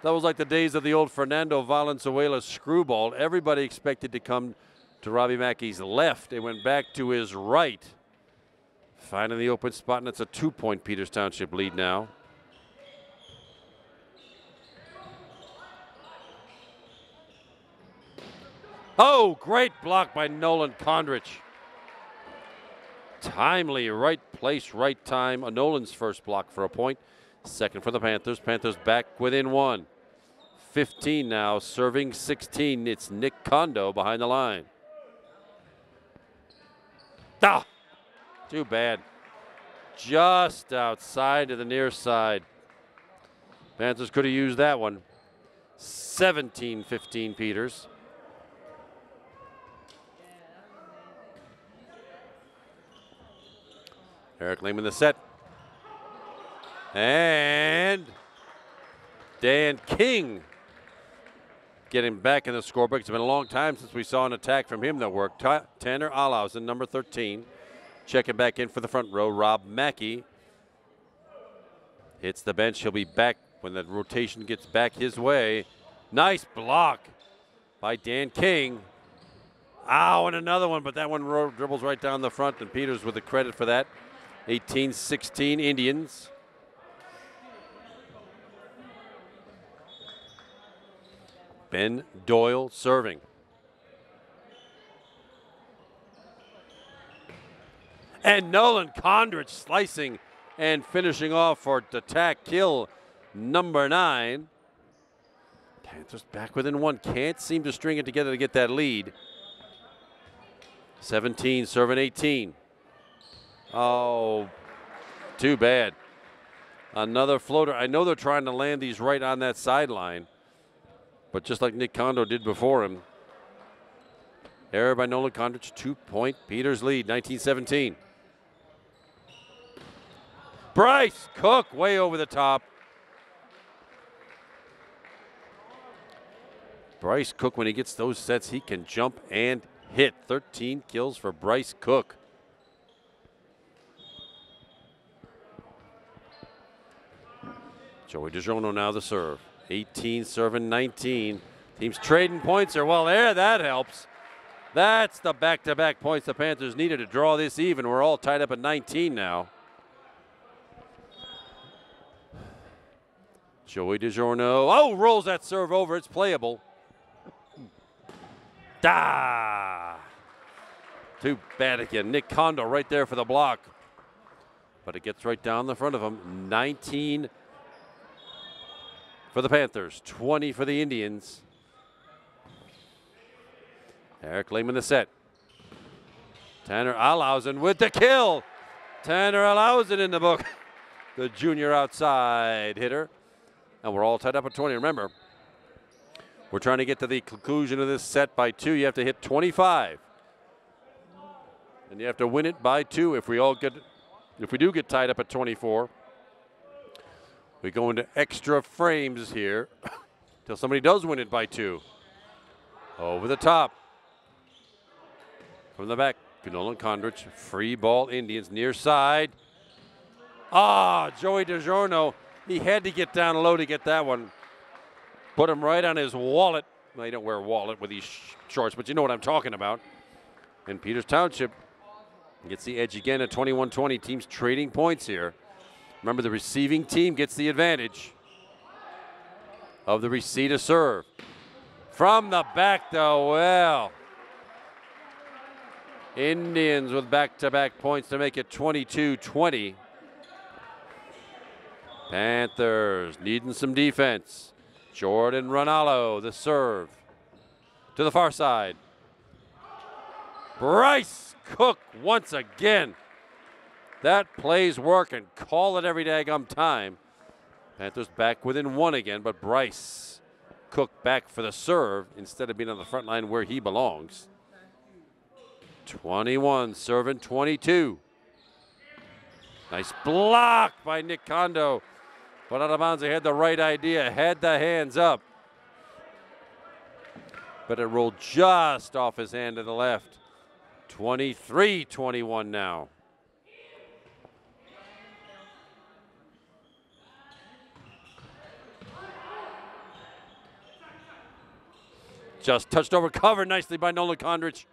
like the days of the old Fernando Valenzuela screwball. Everybody expected to come to Robbie Mackey's left. It went back to his right. Finding the open spot, and it's a 2-point Peters Township lead now. Oh, great block by Nolan Condrich. Timely, right place, right time. Nolan's first block for a point. Second for the Panthers. Panthers back within 1. 15 now, serving 16. It's Nick Kondo behind the line. Ah, too bad. Just outside to the near side. Panthers could have used that one. 17-15 Peters. Eric Lehman the set. And Dan King getting back in the scorebook. It's been a long time since we saw an attack from him that worked. Tanner Alhausen, number 13, checking back in for the front row. Rob Mackey hits the bench. He'll be back when the rotation gets back his way. Nice block by Dan King. Ow, and another one, but that one dribbles right down the front, and Peters with the credit for that. 18-16 Indians. Ben Doyle serving. And Nolan Condrich slicing and finishing off for attack kill number 9. Panthers back within 1. Can't seem to string it together to get that lead. 17 serving 18. Oh, too bad. Another floater. I know they're trying to land these right on that sideline, but just like Nick Kondo did before him. Error by Nolan Condrich, 2-point Peters lead, 19-17. Bryce Cook way over the top. Bryce Cook, when he gets those sets, he can jump and hit. 13 kills for Bryce Cook. Joey DiGiorno now the serve. 18 serving 19. Teams trading points here. Well, there, that helps. That's the back-to-back points the Panthers needed to draw this even. We're all tied up at 19 now. Joey DiGiorno. Oh, rolls that serve over. It's playable. Too bad again. Nick Kondo right there for the block. But it gets right down the front of him. 19 for the Panthers, 20 for the Indians. Eric Lehman the set. Tanner Alhausen with the kill. Tanner Alhausen in the book. The junior outside hitter. And we're all tied up at 20. Remember, we're trying to get to the conclusion of this set by 2. You have to hit 25. And you have to win it by 2 if we do get tied up at 24. We go into extra frames here till somebody does win it by 2. Over the top. From the back, Nolan Kondrich. Free ball, Indians near side. Joey DiGiorno. He had to get down low to get that one. Put him right on his wallet. Well, you don't wear a wallet with these shorts, but you know what I'm talking about. And Peters Township gets the edge again at 21-20. Teams trading points here. Remember, the receiving team gets the advantage of the receipt of serve. From the back, though, well. Indians with back-to-back points to make it 22-20. Panthers needing some defense. Jordan Ronaldo, the serve. To the far side. Bryce Cook once again. That play's working. Call it every daggum time. Panthers back within 1 again, but Bryce Cook back for the serve instead of being on the front line where he belongs. 21 serving 22. Nice block by Nick Kondo. But out of bounds, he had the right idea, had the hands up. But it rolled just off his hand to the left. 23-21 now. Just touched over, covered nicely by Nolan Kondrich.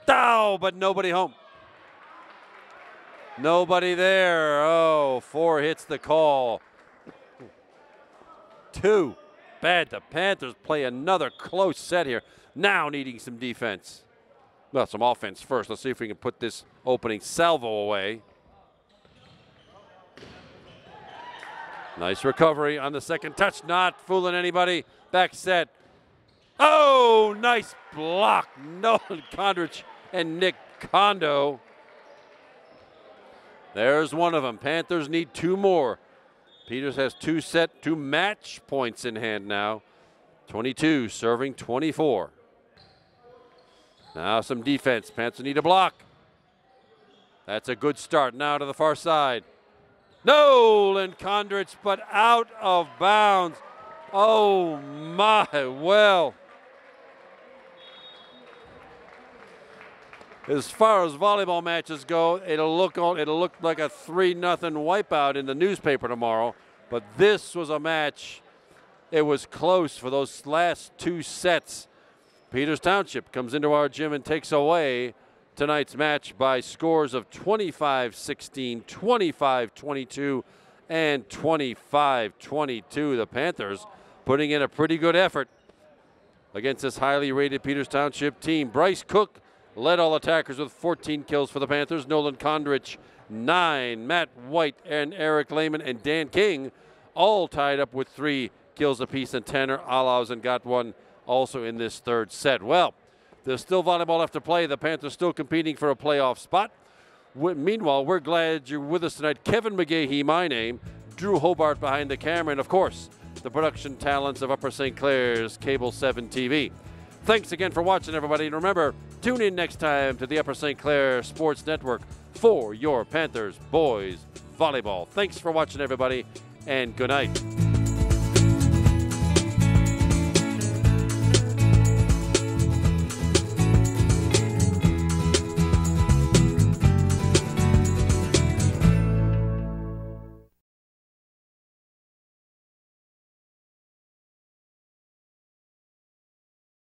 But nobody home. Nobody there. 4 hits the call. 2 bad. The Panthers play another close set here. Now needing some defense. Well, some offense first. Let's see if we can put this opening salvo away. Nice recovery on the second touch. Not fooling anybody. Back set. Nice block. Nolan Kondrich and Nick Kondo. There's one of them. Panthers need 2 more. Peters has 2 match points in hand now. 22 serving 24. Now some defense. Panthers need a block. That's a good start. Now to the far side. Nolan Kondrich, but out of bounds. Oh my, well. As far as volleyball matches go, it'll look like a 3-0 wipeout in the newspaper tomorrow. But this was a match. It was close for those last 2 sets. Peters Township comes into our gym and takes away tonight's match by scores of 25-16, 25-22, and 25-22. The Panthers putting in a pretty good effort against this highly rated Peters Township team. Bryce Cook led all attackers with 14 kills for the Panthers. Nolan Kondrich, 9. Matt White and Eric Lehman and Dan King all tied up with 3 kills apiece. And Tanner Alhausen got 1 also in this 3rd set. Well, there's still volleyball left to play. The Panthers still competing for a playoff spot. Meanwhile, we're glad you're with us tonight. Kevin McGahee, my name. Drew Hobart behind the camera. And, of course, the production talents of Upper St. Clair's Cable 7 TV. Thanks again for watching, everybody. And remember, tune in next time to the Upper St. Clair Sports Network for your Panthers boys volleyball. Thanks for watching, everybody, and good night.